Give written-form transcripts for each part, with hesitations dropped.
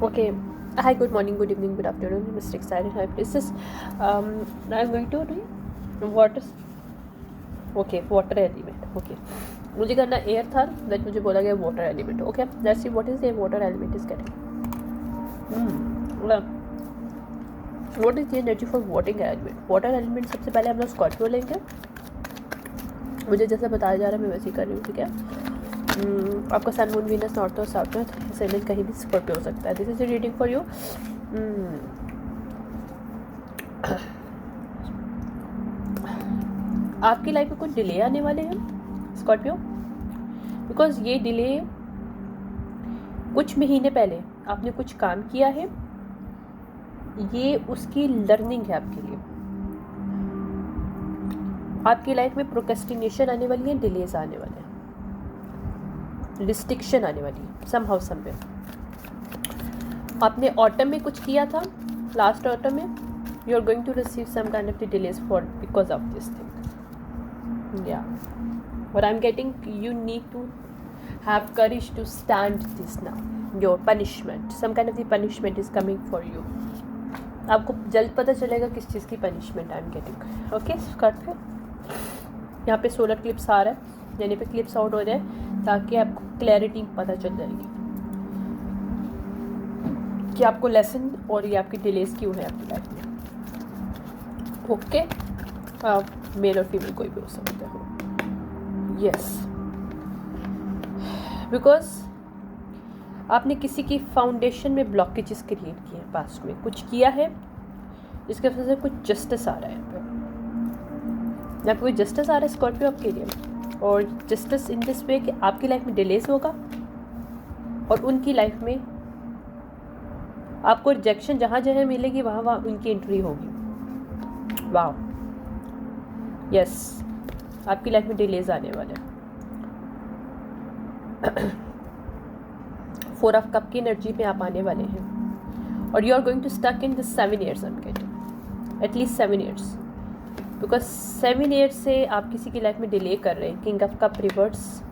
Okay. Hi, good morning, good evening, good afternoon, Mr. Excited High Priestess. I'm going to do water. Okay, water element. Okay. मुझे करना air था, that मुझे बोला गया water element. Okay, let's see what is a water element is getting. What is the energy for water element. Water element सबसे पहले हम लोग स्कॉर्पियो लेंगे. मुझे जैसे बताया जा रहा है मैं वैसे ही कर रही हूँ. ठीक है. आपका सन मून वीनस नॉर्थ और साउथ में एलिमेंट कहीं भी स्कॉर्पियो हो सकता है. This is reading for you. आपकी लाइफ में कुछ डिले आने वाले हैं स्कॉर्पियो, बिकॉज ये डिले कुछ महीने पहले आपने कुछ काम किया है, ये उसकी लर्निंग है आपके लिए. आपकी लाइफ में प्रोक्रेस्टिनेशन आने वाली है, डिलेज आने वाले हैं, रिस्ट्रिक्शन आने वाली है समहाउ समवेयर. आपने ऑटम में कुछ किया था, लास्ट ऑटम में, you are going to receive some kind of the delays for because of this thing. Yeah, what I'm getting, you need to have courage to stand this now. Your punishment, some kind of the punishment is coming for you. आपको जल्द पता चलेगा किस चीज़ की punishment I am getting. Okay, Scorpio यहाँ पे solar clips आ रहा है, यानी पे क्लिप्स आउट हो जाए ताकि आपको क्लैरिटी पता चल जाएगी कि आपको लेसन और ये आपकी डिलेज क्यों है आपकी लाइफ में. ओके, मेल और फीमेल कोई भी हो सकता है. यस, बिकॉज आपने किसी की फाउंडेशन में ब्लॉकेजेस क्रिएट किए हैं, पास्ट में कुछ किया है जिसकी वजह से कुछ जस्टिस आ रहा है. यहाँ पे कोई जस्टिस आ रहा है स्कॉर्पियो आपके लिए, और जस्टिस इन दिस वे कि आपकी लाइफ में डिलेज होगा और उनकी लाइफ में आपको रिजेक्शन जहाँ जहाँ मिलेगी वहाँ वहाँ उनकी एंट्री होगी. वाह, यस, आपकी लाइफ में डिलेज आने वाले हैं. 4 ऑफ कप की एनर्जी में आप आने वाले हैं, और you are going to stuck in this 7 years. I am getting at least 7 years, because 7 years से आप किसी की लाइफ में डिले कर रहे हैं. किंग ऑफ कप रिवर्स,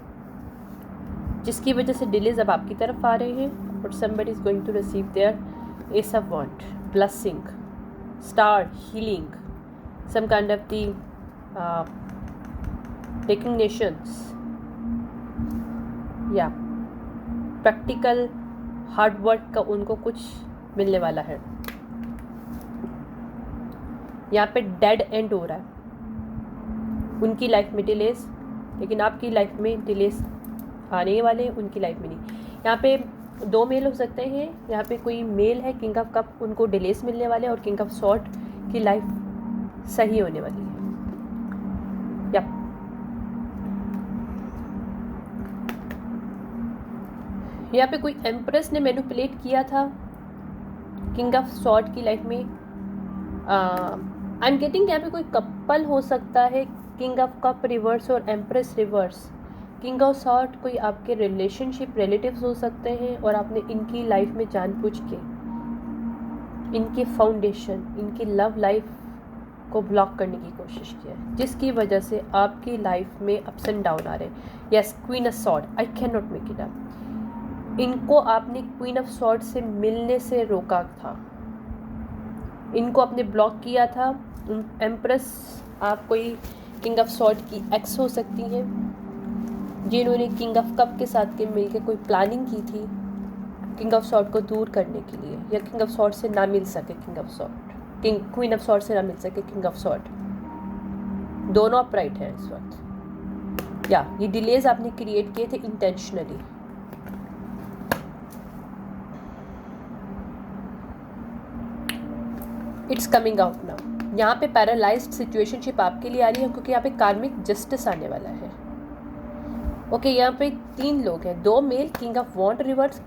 जिसकी वजह से डिलेज अब आपकी तरफ आ रहे हैं, और somebody is going to receive their ace of wand, blessing, star, healing, some kind of the recognitions, या प्रैक्टिकल हार्ड वर्क का उनको कुछ मिलने वाला है. यहाँ पे डेड एंड हो रहा है उनकी लाइफ में डिलेज, लेकिन आपकी लाइफ में डिलेज आने वाले हैं, उनकी लाइफ में नहीं. यहाँ पे 2 मेल हो सकते हैं. यहाँ पे कोई मेल है किंग ऑफ कप, उनको डिलेज मिलने वाले हैं, और किंग ऑफ सॉर्ड की लाइफ सही होने वाली है. या यहाँ पे कोई एम्प्रेस ने मैनिपुलेट किया था किंग ऑफ सॉर्ड की लाइफ में. आई एम गेटिंग यहाँ पे कोई कपल हो सकता है, किंग ऑफ कप रिवर्स और empress reverse. King of sword कोई आपके रिलेशनशिप रिलेटिव्स हो सकते हैं, और आपने इनकी लाइफ में जानबूझ के इनकी फाउंडेशन, इनकी लव लाइफ को ब्लॉक करने की कोशिश किया है, जिसकी वजह से आपकी लाइफ में अप्स एंड डाउन आ रहे हैं. Yes, queen of sword, I can not make it up. इनको आपने क्वीन ऑफ सॉर्ड से मिलने से रोका था, इनको आपने ब्लॉक किया था. एम्प्रेस, आप कोई किंग ऑफ सॉर्ड की एक्स हो सकती हैं, जिन्होंने किंग ऑफ कप के साथ के मिलकर कोई प्लानिंग की थी किंग ऑफ सॉर्ड को दूर करने के लिए, या किंग ऑफ सॉर्ड से ना मिल सके king of sword, queen of sword से ना मिल सके किंग ऑफ सॉर्ड. दोनों अपराइट हैं इस वक्त. या ये डिलेज आपने क्रिएट किए थे intentionally. It's coming out now. यहाँ पे पैरालाइज्ड सिचुएशनशिप आपके लिए आ रही है, क्योंकि यहाँ पे कार्मिक जस्टिस आने वाला है. ओके, यहाँ पे 3 लोग हैं, 2 male, king of wand reverse,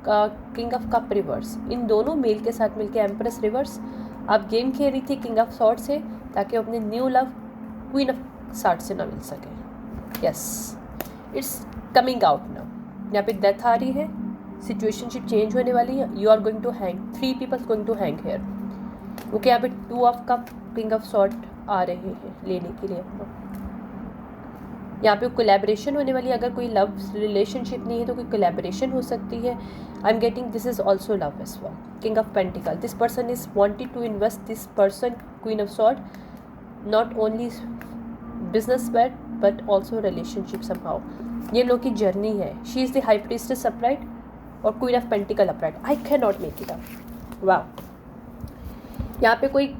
king of cup reverse. इन दोनों मेल के साथ मिलकर एम्प्रेस रिवर्स आप गेम खेल रही थी किंग ऑफ सॉर्ड से, ताकि अपने new love queen of sword से ना मिल सके. Yes, it's coming out now. यहाँ पे डेथ आ रही है, सिचुएशनशिप चेंज होने वाली है. You are going to hang, 3 peoples going to hang here. Okay, यहाँ पे 2 of cup, king of sword आ रहे हैं लेने के लिए. यहाँ पे कोलैबोरेशन होने वाली, अगर कोई लव रिलेशनशिप नहीं है तो कोई कोलैबोरेशन हो सकती है. I am getting this is also love as well. King of pentacle, this person is wanted to invest, this person queen of sword, not only business but also relationship somehow. ये लोग की journey है. She is the high priestess upright और queen of pentacle upright. I can not make it up. वाह, यहाँ पे कोई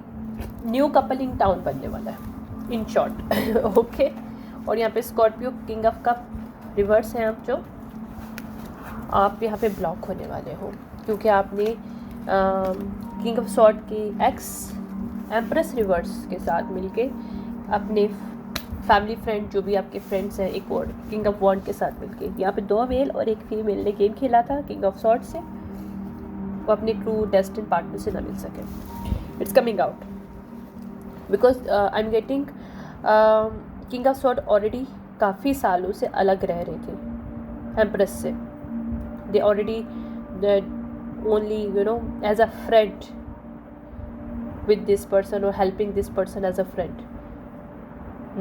new couple in town बनने वाला है इन शॉर्ट. ओके. और यहाँ पे Scorpio king of cup reverse हैं आप, जो आप यहाँ पे ब्लॉक होने वाले हो क्योंकि आपने किंग ऑफ सॉर्ड की एक्स एम्प्रेस रिवर्स के साथ मिलके अपने फैमिली फ्रेंड, जो भी आपके फ्रेंड्स हैं, एक और किंग ऑफ वॉन्ड के साथ मिलके, यहाँ पे 2 मेल और 1 फीमेल ने गेम खेला था किंग ऑफ सॉर्ड से. वो अपने ट्रू डेस्टिन पार्टनर से ना मिल सके. It's coming out because I am getting king of sword already काफ़ी सालों से अलग रह रहे थे एम्प्रेस से. They already only as a friend with this person or helping this person as a friend,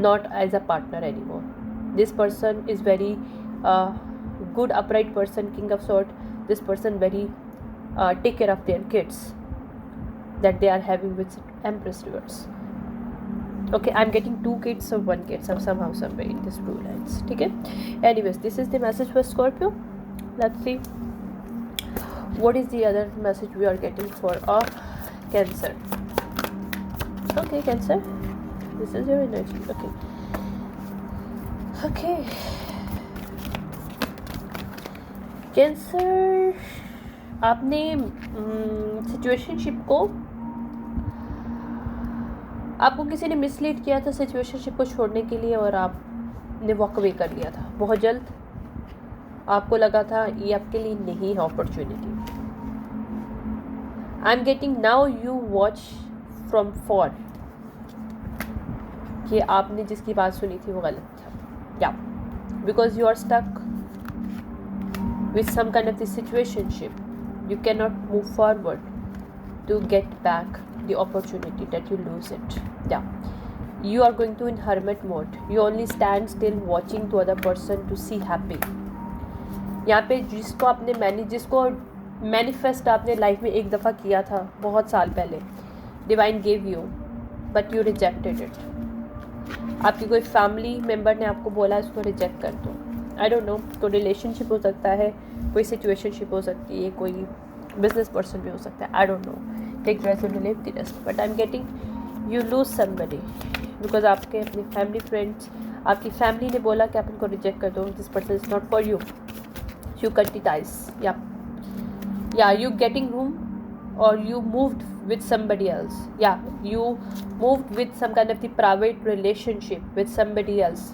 not as a partner anymore. This person is very good upright person, king of sword. This person very take care of their kids that they are having with empress reverse. Okay, I'm getting 2 kids or 1 kid somehow somewhere in this blue lines. Okay, anyways, this is the message for Scorpio. Let's see what is the other message we are getting for Cancer. Okay, Cancer, this is your energy. Okay, Cancer, आपने situationship को, आपको किसी ने mislead किया था situationship को छोड़ने के लिए और आपने वॉक अवे कर लिया था बहुत जल्द. आपको लगा था ये आपके लिए नहीं है opportunity. I am getting now you watch from for कि आपने जिसकी बात सुनी थी वो गलत था. या because you are stuck with some kind of the situationship, you can not move forward to get back the opportunity that you lose it. या you are going to in hermit mode. You only stand still watching to other person to see happy. यहाँ पे जिसको manifest आपने life में एक दफ़ा किया था बहुत साल पहले, divine gave you but you rejected it. आपकी कोई फैमिली मेम्बर ने आपको बोला इसको रिजेक्ट कर दो. आई डोंट नो, कोई रिलेशनशिप हो सकता है, कोई सिचुएशनशिप हो सकती है, कोई बिजनेस पर्सन भी हो सकता है. I don't know, take rest and leave the rest. But I am getting you lose somebody because आपके अपने फैमिली फ्रेंड्स, आपकी फैमिली ने बोला कि आप इनको रिजेक्ट कर दो. This person is not for you. You cut the ties. या you getting room or you moved with somebody else. Yeah, you moved with some kind of the private relationship with somebody else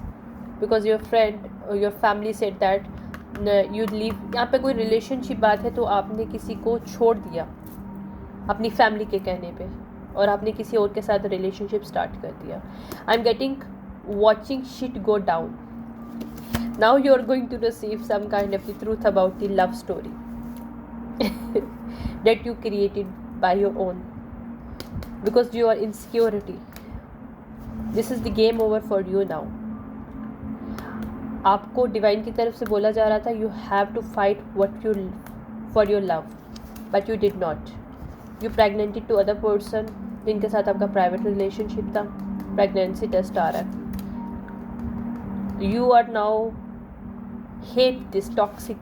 because your friend or your family said that you'd leave. यहाँ पे कोई relationship बात है तो आपने किसी को छोड़ दिया अपनी फैमिली के कहने पे और आपने किसी और के साथ relationship start कर दिया. I'm getting watching shit go down. Now you're going to receive some kind of the truth about the love story that you created by your own because you are insecurity. This is the game over for you now. आपको divine की तरफ से बोला जा रहा था you have to fight what you for your love but you did not. You pregnanted to other person जिनके साथ आपका प्राइवेट रिलेशनशिप था. प्रेगनेंसी टेस्ट आ रहा है. You are now hate this toxic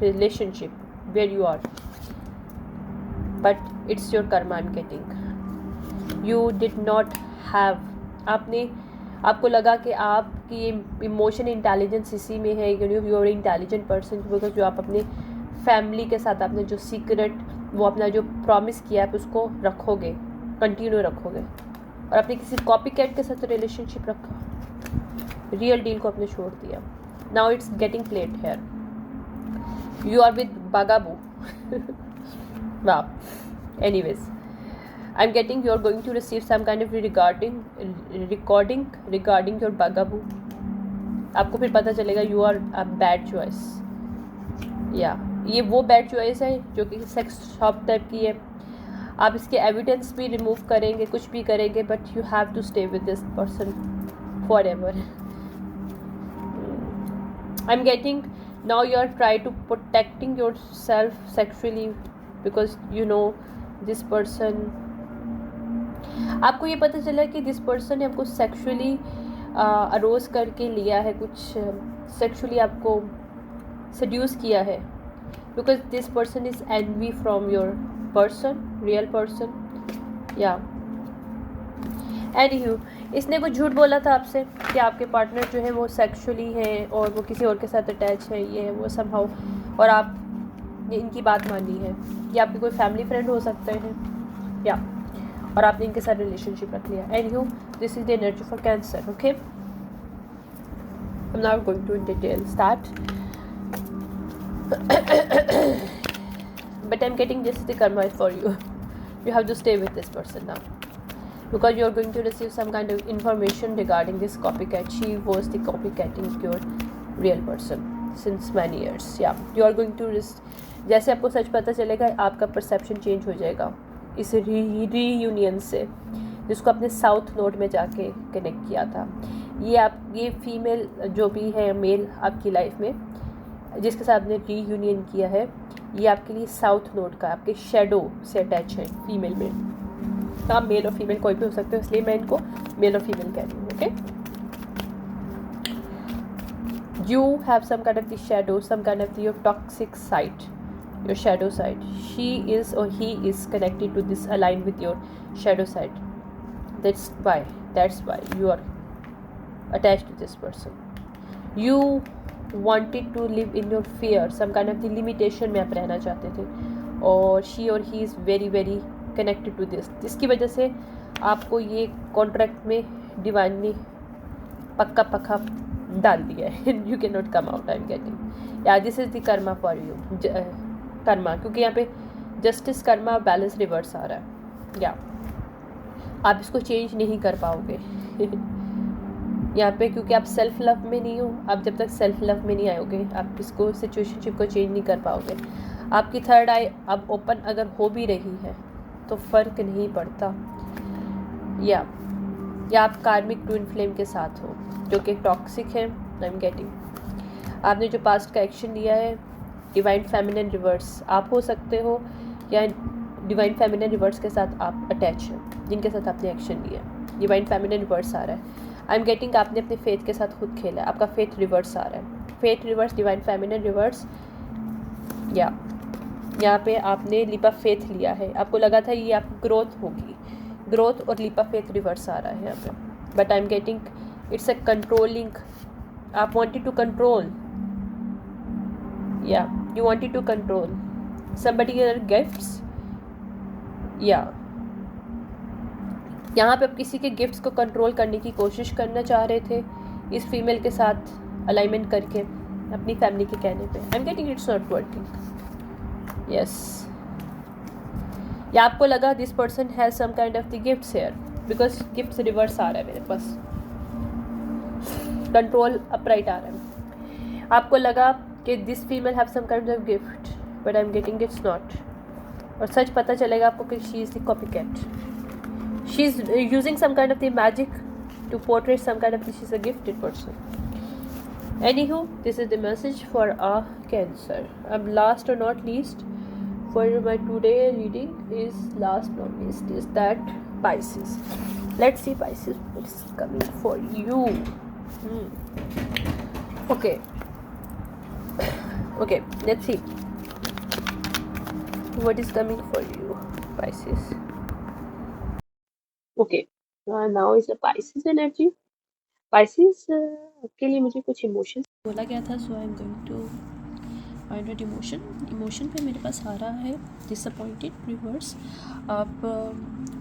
relationship where you are. But it's your karma I'm getting. You did not have, आपको लगा कि आपकी इमोशन इंटेलिजेंस इसी में है. You are intelligent person because जो आप अपने फैमिली के साथ आपने जो सीक्रेट, वो अपना जो प्रॉमिस किया है उसको रखोगे, कंटिन्यू रखोगे. और आपने किसी कॉपी कैट के साथ रिलेशनशिप रखा, रियल डील को आपने छोड़ दिया. Now it's getting played here. You are with बागाबू. Wow. Anyways, I'm getting you're going to receive some kind of recording regarding your bugaboo. आपको फिर पता चलेगा you are a bad choice. ये वो बैड चॉइस है जो कि सेक्स शॉप टाइप की है. आप इसके एविडेंस भी रिमूव करेंगे, कुछ भी करेंगे, but you have to stay with this person forever. I'm getting now you are trying to protecting yourself sexually because you know this person, आपको ये पता चला कि दिस पर्सन ने आपको सेक्सुअली अरोज करके लिया है, कुछ सेक्सुअली आपको seduce किया है, because this person is envy from your person, real person. Yeah. Anywho, इसने कुछ झूठ बोला था आपसे कि आपके पार्टनर जो है वो सेक्सुअली हैं और वो किसी और के साथ अटैच है, ये है वो समहाउ, और आपने इनकी बात मानी है। ये आपके कोई फैमिली फ्रेंड हो सकते हैं, या और आपने इनके साथ रिलेशनशिप रख लिया। Anywho, this is the energy for Cancer. Okay, I'm not going to in detail start. But I'm getting this is the karma for you. You have to stay with this person now, because you are going to receive some kind of information regarding this copycat. She was the copycatting your real person since many years. Yeah, you are going to जैसे आपको सच पता चलेगा आपका perception change हो जाएगा इस reunion से, जिसको आपने साउथ नोड में जाके कनेक्ट किया था। ये फीमेल जो भी है मेल आपकी लाइफ में जिसके साथ आपने रीयूनियन किया है, ये आपके लिए साउथ नोड का आपके शेडो से अटैच है फीमेल में। आप मेल और फीमेल कोई भी हो सकते हो, इसलिए मैं इनको मेल और फीमेल कह रही हूँ। Okay, you have some kind of the shadow, some kind of your toxic side, your shadow side. She is or he is connected to this, aligned with your shadow side. That's why you are attached to this person. You wanted to live in your fear, some kind of the limitation में आप रहना चाहते थे, और she or he is very very connected to this, जिसकी वजह से आपको ये कॉन्ट्रैक्ट में डिवाइनली पक्का डाल दिया है। You can not come out. I am getting या this is the karma for you. Karma, क्योंकि यहाँ पे जस्टिस, कर्मा, बैलेंस रिवर्स आ रहा है। या आप इसको चेंज नहीं कर पाओगे यहाँ पे, क्योंकि आप सेल्फ लव में नहीं हो। आप जब तक सेल्फ लव में नहीं आओगे आप इसको सिचुएशनशिप को चेंज नहीं कर पाओगे। आपकी थर्ड आई अब ओपन अगर हो भी रही है तो फ़र्क नहीं पड़ता। या आप कार्मिक ट्विन फ्लेम के साथ हो जो कि टॉक्सिक है। आई एम गेटिंग आपने जो पास्ट का एक्शन लिया है, डिवाइन फेमिनिन रिवर्स आप हो सकते हो, या डिवाइन फेमिनिन रिवर्स के साथ आप अटैच हैं जिनके साथ आपने एक्शन लिया है। डिवाइन फेमिनिन रिवर्स आ रहा है। आई एम गेटिंग आपने अपने फेथ के साथ खुद खेला है, आपका फेथ रिवर्स आ रहा है। Faith reverse, divine feminine reverse. या यहाँ पे आपने लीपा फेथ लिया है, आपको लगा था ये आप ग्रोथ होगी, ग्रोथ और लीपा फेथ रिवर्स आ रहा है यहाँ पे। But I am getting it's a controlling, आप वांटेड टू कंट्रोल, या you wanted to control somebody your gifts. या यहाँ पे आप किसी के गिफ्ट्स को कंट्रोल करने की कोशिश करना चाह रहे थे इस फीमेल के साथ अलाइनमेंट करके अपनी फैमिली के कहने पे। I am getting it's not working. Yes, या आपको लगा this person has some kind of the gifts here, because gifts reverse आ रहा है मेरे पास, कंट्रोल अपराइट आ रहा है। आपको लगा कि this female have some kind of gift, but I am getting it's not. और सच पता चलेगा आपको कि she is the copycat, she is using some kind of the magic to portrait some kind of she is a gifted person. Anyhow, this is the message for a cancer. अब last और not least for my today reading is last not least is that Pisces. Let's see Pisces what is coming for you. Okay, let's see what is coming for you Pisces. Okay, now is the Pisces energy. Pisces के लिए मुझे कुछ emotions बोला गया था, so I am going to find out emotion पे मेरे पास आ रहा है डिसअपॉइंटेड रिवर्स। आप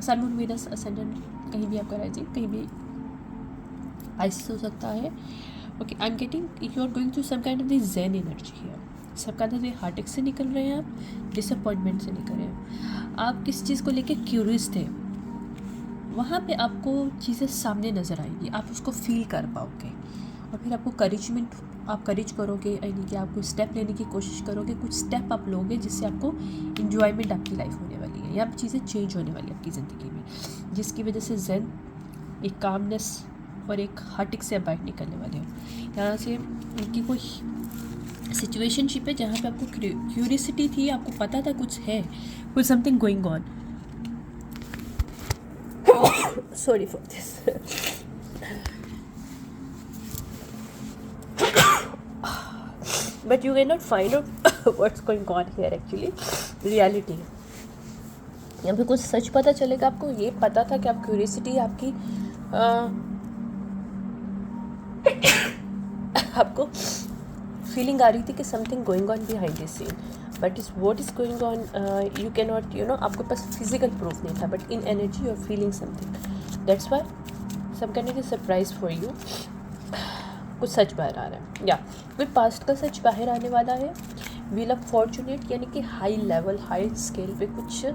सन मून वीनस असेंडेंट कहीं भी आपका राइजिंग, कहीं भी आइसिस हो सकता है। Okay, I am getting you are going to some kind of the zen energy है। सब काइंड ऑफ द हार्ट से निकल रहे हैं आप, डिसअपॉइंटमेंट से निकल रहे हैं। आप किस चीज़ को लेके क्यूरियस थे, वहाँ पे आपको चीज़ें सामने नज़र आएंगी, आप उसको फील कर पाओगे, और फिर आपको आप करेज करोगे, यानी कि आपको स्टेप लेने की कोशिश करोगे। कुछ स्टेप आप लोगे जिससे आपको इन्जॉयमेंट आपकी लाइफ होने वाली है, या चीज़ें चेंज होने वाली है आपकी ज़िंदगी में, जिसकी वजह से ज़ेन, एक कामनेस, और एक हार्टिक से बाइट निकलने वाले हो। यहाँ से उनकी कोई सिचुएशनशिप है जहाँ पे आपको क्यूरियसिटी थी, आपको पता था कुछ है, कुछ something going on. Sorry for this. But you can not find out what's going on here actually reality. यहाँ पे कुछ सच पता चलेगा आपको। ये पता था कि आप क्यूरियसिटी आपकी आपको फीलिंग आ रही थी कि something going on behind this scene, but is what is going on you can not आपके पास फिजिकल प्रूफ नहीं था, but in energy you are feeling something. That's why some kind of surprise for you. कुछ सच बाहर आ रहा है या कोई पास्ट का सच बाहर आने वाला है। व्हील ऑफ फॉर्चुनेट यानी कि हाई लेवल हाई स्केल पे कुछ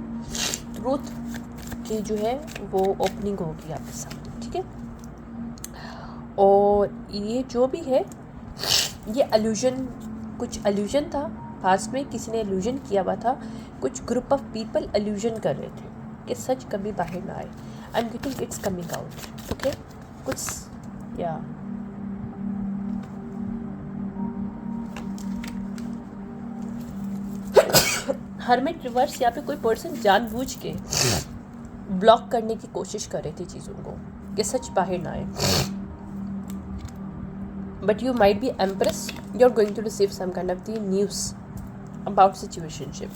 ट्रूथ की जो है वो ओपनिंग होगी आपके सामने, ठीक है। और ये जो भी है ये अल्यूजन, कुछ अल्यूजन था पास्ट में, किसी ने अल्यूजन किया हुआ था, कुछ ग्रुप ऑफ पीपल अल्यूजन कर रहे थे कि सच कभी बाहर ना आए। आई am getting it's coming out, okay. कुछ या हर्मिट रिवर्स, यहाँ पे कोई पर्सन जानबूझ के ब्लॉक करने की कोशिश कर रही थी चीज़ों को कि सच बाहर ना आए। But you might be empress, you are going to receive some kind of the news about situationship,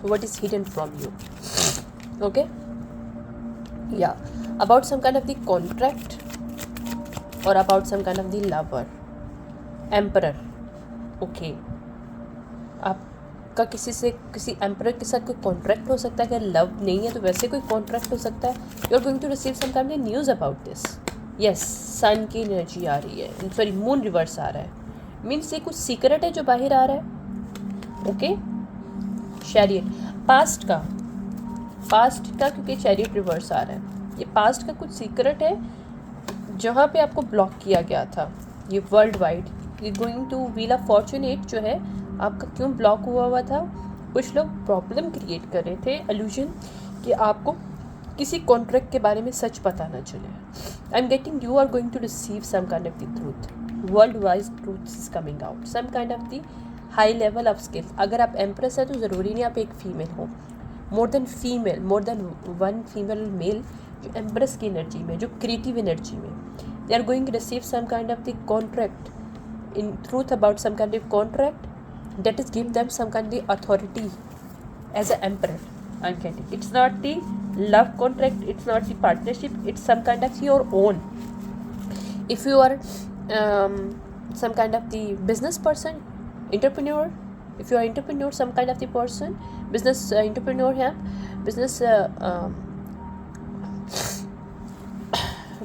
what is hidden from you, okay. या about some kind of the contract और about some kind of the lover, emperor, okay. आपका किसी से, किसी emperor के साथ कोई contract हो सकता है। अगर लव नहीं है तो वैसे कोई कॉन्ट्रैक्ट हो सकता है। You are going to receive some kind of news about this. Yes, sun की एनर्जी आ रही है, सॉरी मून रिवर्स आ रहा है, मीन्स ये कुछ सीक्रेट है जो बाहर आ रहा है, ओके। चैरियट, पास्ट का क्योंकि चैरियट रिवर्स आ रहा है, ये पास्ट का कुछ सीक्रेट है जहाँ पे आपको ब्लॉक किया गया था। ये वर्ल्ड वाइड, ये going two wheel of fortunate जो है आपका क्यों ब्लॉक हुआ था। कुछ लोग प्रॉब्लम क्रिएट कर रहे थे, अल्यूजन, कि आपको किसी कॉन्ट्रैक्ट के बारे में सच पता ना चले। I am getting you are going to receive some kind of the truth, world wise truth is coming out, some kind of the high level of skill. अगर आप एम्प्रेस है तो ज़रूरी नहीं आप एक फीमेल हो, more than female, more than one female male जो एम्प्रेस की एनर्जी में, जो क्रिएटिव एनर्जी में, they are going to receive some kind of the contract in truth about some kind of contract that is give them some kind of authority as an emperor. I'm getting it's not the love contract, it's not the partnership, it's some kind of your own. If you are some kind of the business person, entrepreneur, if you are entrepreneur, some kind of the person, business entrepreneur है, business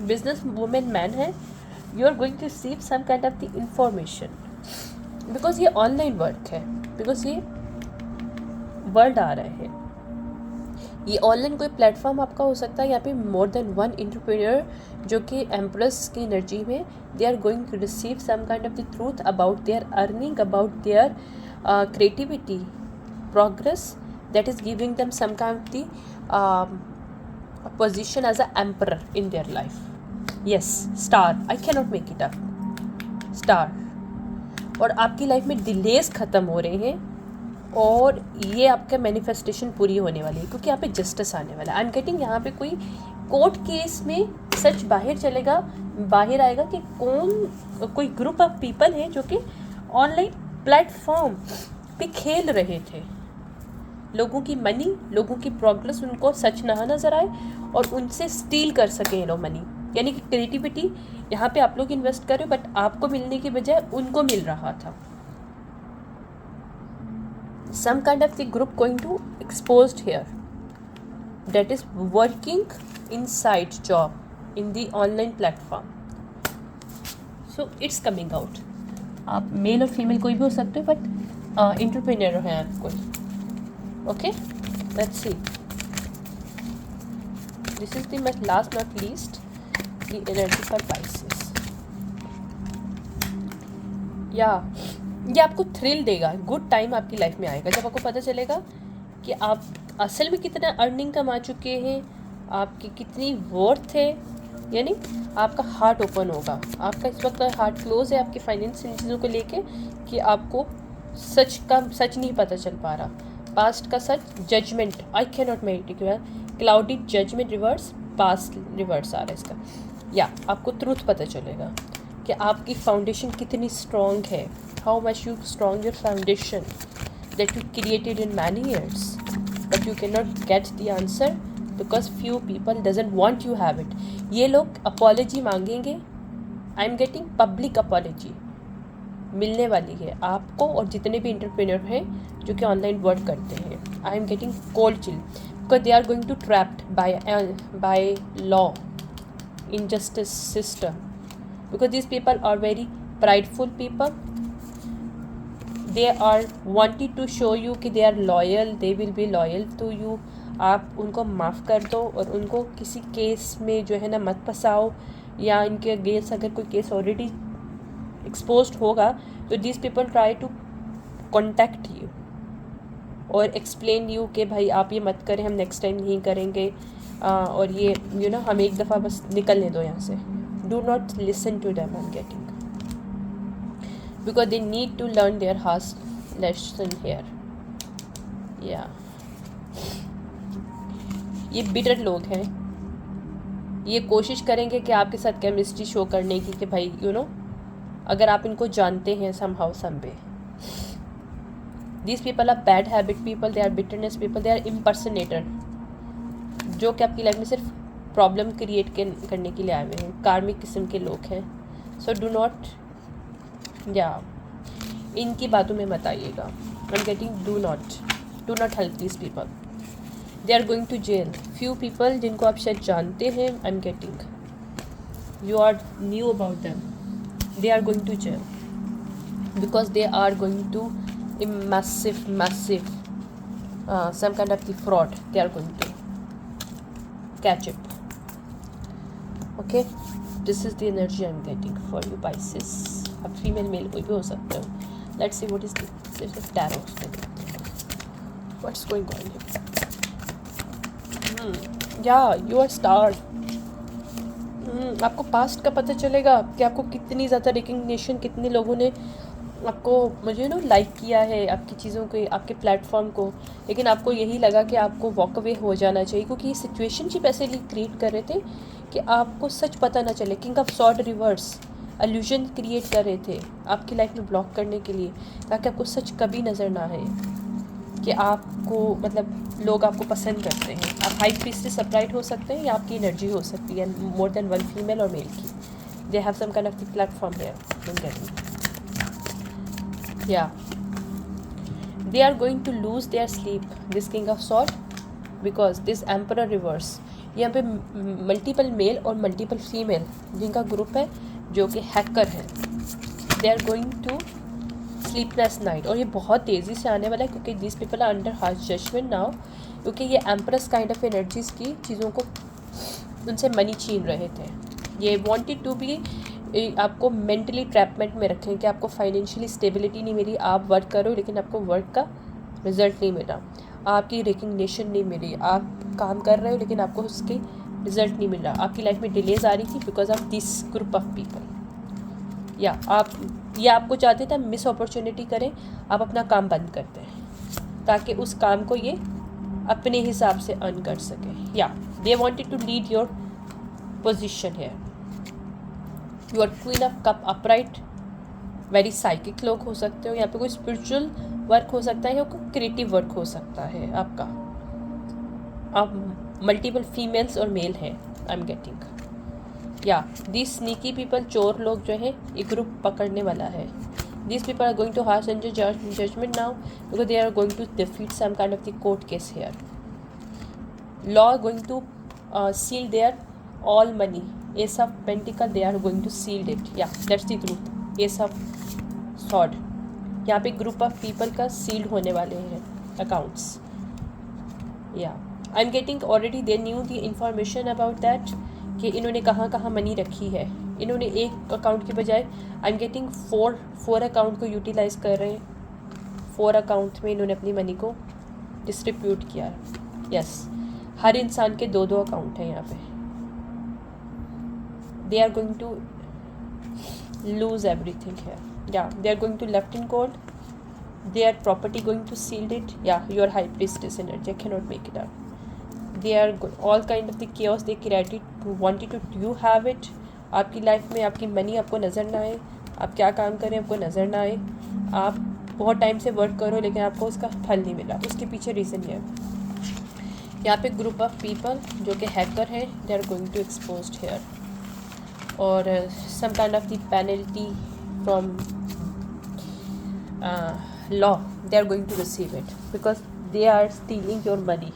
business woman man है, you are going to receive some kind of the information, because ये online work है, because ये world आ रहे हैं। ये online कोई platform आपका हो सकता है। यहाँ पे मोर देन वन एंटरप्रेन्योर जो कि एम्प्रेस की एनर्जी में, they are going to receive some kind of the truth about their earning, about their creativity progress, that is giving them some kind of the position as a emperor in their life. Yes, star, I can not make it up, star. और आपकी life में delays ख़त्म हो रहे हैं और ये आपका मैनिफेस्टेशन पूरी होने वाली है क्योंकि यहाँ पे जस्टिस आने वाला है। आई एम गेटिंग यहाँ पे कोई कोर्ट केस में सच बाहर चलेगा, बाहर आएगा कि कोई ग्रुप ऑफ पीपल है जो कि ऑनलाइन प्लेटफॉर्म पे खेल रहे थे। लोगों की मनी, लोगों की प्रोग्रेस उनको सच ना नज़र आए और उनसे स्टील कर सकें लो मनी, यानी कि क्रिएटिविटी यहाँ पे आप लोग इन्वेस्ट कर रहे हो बट आपको मिलने की बजाय उनको मिल रहा था। Some kind of the group going to exposed here that is working inside job in the online platform, so it's coming out. आप मेल और फीमेल कोई भी हो सकते हो बट एंटरप्रेन्योर हैं आप कोई, okay. Let's see, this is the last not least the energy for Pisces। या ये आपको थ्रिल देगा, गुड टाइम आपकी लाइफ में आएगा जब आपको पता चलेगा कि आप असल में कितना अर्निंग कमा चुके हैं, आपकी कितनी वर्थ है यानी आपका हार्ट ओपन होगा। आपका इस वक्त हार्ट क्लोज है आपकी फाइनेंस इन चीज़ों को लेके कि आपको सच नहीं पता चल पा रहा, पास्ट का सच, judgement, I can not make it cloudy judgement reverse, past reverse आ रहा है इसका। या आपको ट्रूथ पता चलेगा कि आपकी फाउंडेशन कितनी स्ट्रॉन्ग है, how much you strong your foundation that you created in many years, but you cannot get the answer because few people doesn't want you have it. ये लोग apology मांगेंगे, I am getting public apology मिलने वाली है आपको और जितने भी इंटरप्रेन्योर हैं जो कि ऑनलाइन वर्क करते हैं। I am getting cold chill because they are going to trapped by law, injustice system, because these people are very prideful people. They are wanting to show you कि they are loyal, they will be loyal to you. आप उनको माफ़ कर दो और उनको किसी case में जो है ना मत फंसाओ, या इनके अगेंस्ट अगर कोई केस ऑलरेडी एक्सपोज्ड होगा तो this people try to contact you और एक्सप्लेन यू कि भाई आप ये मत करें, हम नेक्स्ट टाइम नहीं करेंगे, और ये हम एक दफ़ा बस निकलने दो यहाँ से. Do not listen to them. I am getting because they need to learn their harsh lesson here. या ये बिटर लोग हैं, ये कोशिश करेंगे कि आपके साथ केमिस्ट्री शो करने की कि भाई अगर आप इनको जानते हैं somehow some way. These people are bad habit people, they are bitterness people, they are impersonator, जो कि आपकी लाइफ में सिर्फ प्रॉब्लम क्रिएट करने के लिए आए हुए हैं, कार्मिक किस्म के लोग हैं. सो डू नॉट इनकी बातों में मत आइएगा. I am getting do not help this people. They are going to jail. Few people जिनको आप शायद जानते हैं, I am getting you are new about them. They are going to jail because they are going to a massive some kind of the fraud they are going to catch up. Okay, this is the energy I'm getting for you Pisces. अब female male कोई भी हो सकते हो. Let's see what is the tarot. What's going on here? Yeah, you are star. आपको past का पता चलेगा कि आपको कितनी ज़्यादा रिकग्निशन, कितने लोगों ने आपको लाइक किया है, आपकी चीज़ों को, आपके प्लेटफॉर्म को. लेकिन आपको यही लगा कि आपको वॉक अवे हो जाना चाहिए क्योंकि ये सिचुएशनशिप ऐसे क्रिएट कर रहे थे कि आपको सच पता ना चले. King of sword reverse illusion create कर रहे थे आपकी लाइफ में ब्लॉक करने के लिए, ताकि आपको सच कभी नज़र ना आए कि आपको लोग आपको पसंद करते हैं. आप हाई प्रीस्टेस सेपरेट हो सकते हैं या आपकी एनर्जी हो सकती है मोर देन वन फीमेल और मेल की. They have some kind of the platform there. या they are going to lose their sleep, this king of sword, because this emperor reverse. यहाँ पे मल्टीपल मेल और multiple female जिनका group है जो कि हैकर है. They are going to sleepless night. और ये बहुत तेज़ी से आने वाला है क्योंकि this people are under harsh judgement now, क्योंकि ये एम्प्रेस काइंड ऑफ एनर्जीज़ की चीज़ों को उनसे मनी छीन रहे थे. ये वांटेड टू बी आपको मेंटली ट्रैपमेंट में रखें कि आपको फाइनेंशियली स्टेबिलिटी नहीं मिली, आप वर्क करो लेकिन आपको वर्क का रिजल्ट नहीं मिला, आपकी रिकग्निशन नहीं मिली, आप काम कर रहे हो लेकिन आपको उसकी रिजल्ट नहीं मिल रहा, आपकी लाइफ में डिलेज आ रही थी because of this group of people. या आपको चाहते थे मिस अपॉर्चुनिटी करें, आप अपना काम बंद करते हैं ताकि उस काम को ये अपने हिसाब से अर्न कर सकें. या they wanted to lead your position है. You are queen of cup upright. Very psychic लोग हो सकते हो. यहाँ पे कोई स्पिरिचुअल वर्क हो सकता है या कोई क्रिएटिव वर्क हो सकता है आपका. आप मल्टीपल फीमेल्स और मेल हैं. आई एम गेटिंग या दिस स्नीकी पीपल, चोर लोग जो है ये ग्रुप पकड़ने वाला है. This people are going to harsh and judgement now because they are going to defeat some kind of the court case here. Law going to seal their all money. Ace of pentacle, they are going to seal it. या that's the truth. Ace of sword, यहाँ पे group of people का sealed होने वाले हैं accounts. या आई am getting already they knew the information about that कि इन्होंने कहाँ कहाँ मनी रखी है. इन्होंने एक अकाउंट के बजाय आई एम गेटिंग फोर अकाउंट को यूटिलाइज कर रहे हैं. 4 अकाउंट में इन्होंने अपनी मनी को डिस्ट्रीब्यूट किया. यस, हर इंसान के 2 अकाउंट हैं यहाँ पे. they are going to lose everything here. Yeah, they are going to left in cold. Their property going to sealed it. Yeah, your high priestess energy, I cannot make it up. They are all kind of the chaos they created wanted to you have it. आपकी life में आपकी money आपको नज़र ना आए, आप क्या काम करें आपको नज़र ना आए, आप बहुत टाइम से वर्क करो लेकिन आपको उसका फल नहीं मिला। उसके पीछे रीज़न ये है। यहाँ पे ग्रुप ऑफ पीपल जो कि हैकर हैं, they are going to exposed here, और some kind of the penalty from law they are going to receive it because they are stealing your money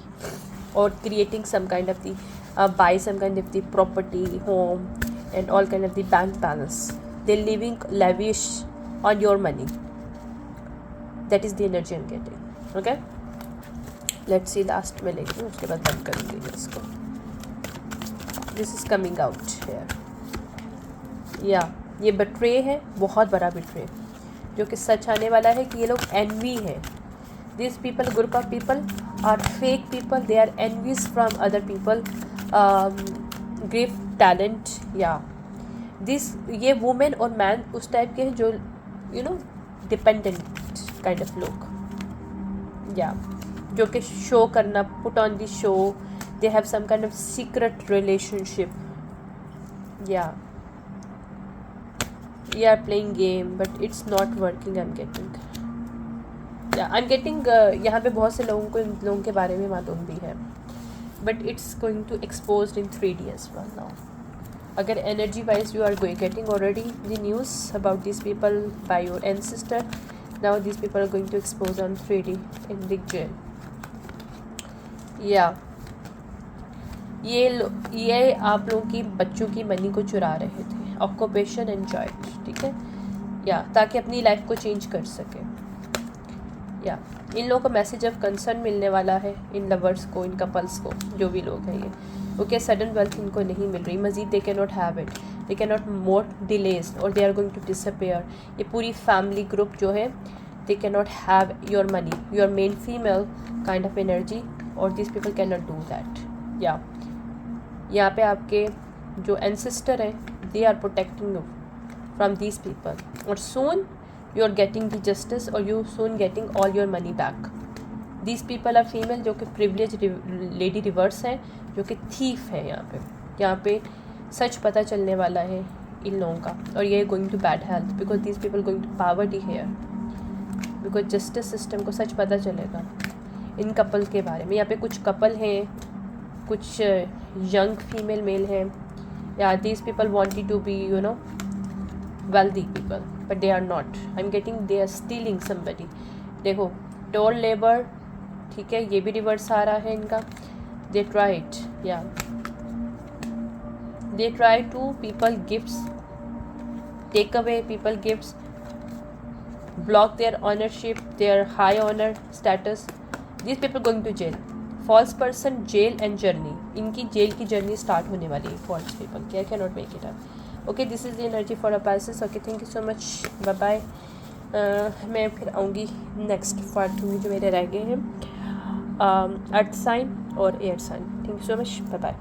or creating some kind of the buy some kind of the property, home and all kind of the bank balance. They're living lavish on your money. That is the energy I'm getting. Okay, let's see last में लेके उसके बाद बंद करूँगी इसको. This is coming out here. Yeah, ये betray है, बहुत बड़ा betray जो कि सच आने वाला है कि ये लोग एनवी है. This people, group of people are fake people, they are envies from other people, give talent. या दिस ये वुमेन और मैन उस टाइप के हैं जो you know dependent kind of लोग, या जो कि शो करना, put on the show, they have some kind of secret relationship. या you are playing game but it's not working. I'm getting यहाँ पे बहुत से लोगों को इन लोगों के बारे में मालूम भी है, but it's going to exposed in 3D as well now. अगर energy wise you are getting already the news about these people by your ancestor, now these people are going to expose on 3D in the jail. ये आप लोगों की बच्चों की money को चुरा रहे थे. ऑक्यूपेशन एंजॉय, ठीक है, या ताकि अपनी लाइफ को चेंज कर सके. या इन लोगों को मैसेज ऑफ कंसर्न मिलने वाला है, इन लवर्स को, इन कपल्स को, जो भी लोग हैं ये. ओके, सडन वेल्थ इनको नहीं मिल रही, मजीद they can not have it, they can not more delays और they are going to disappear. ये पूरी फैमिली ग्रुप जो है, they can not have your money, your men female kind of energy, और this people can not do that. या यहाँ पे आपके जो एंसेस्टर हैं, they are protecting you from these people, or soon you are getting the justice or you soon getting all your money back. These people are female जो कि privileged lady reverse हैं, जो कि thief है. यहाँ पे सच पता चलने वाला है इन लोगों का, और ये going to bad health because these people going to poverty here because justice system को सच पता चलेगा इन कपल के बारे में. यहाँ पे कुछ कपल हैं, कुछ यंग फीमेल मेल हैं. Yeah, these people wanted to be, you know, wealthy people, but they are not. I'm getting they are stealing somebody. देखो, toll labor, ठीक है, ये भी रिवर्स आ रहा है इनका. They tried, yeah. They try to people gifts, take away people gifts, block their ownership, their high honor status. These people going to jail. False person, jail and journey, इनकी jail की journey start होने वाली है false people की. I can not make it up. Okay, this is the energy for a paces. Okay, thank you so much, bye bye. मैं फिर आऊँगी next part में जो मेरे रह गए हैं, अर्थ साइन और air sign. Thank you so much, bye bye.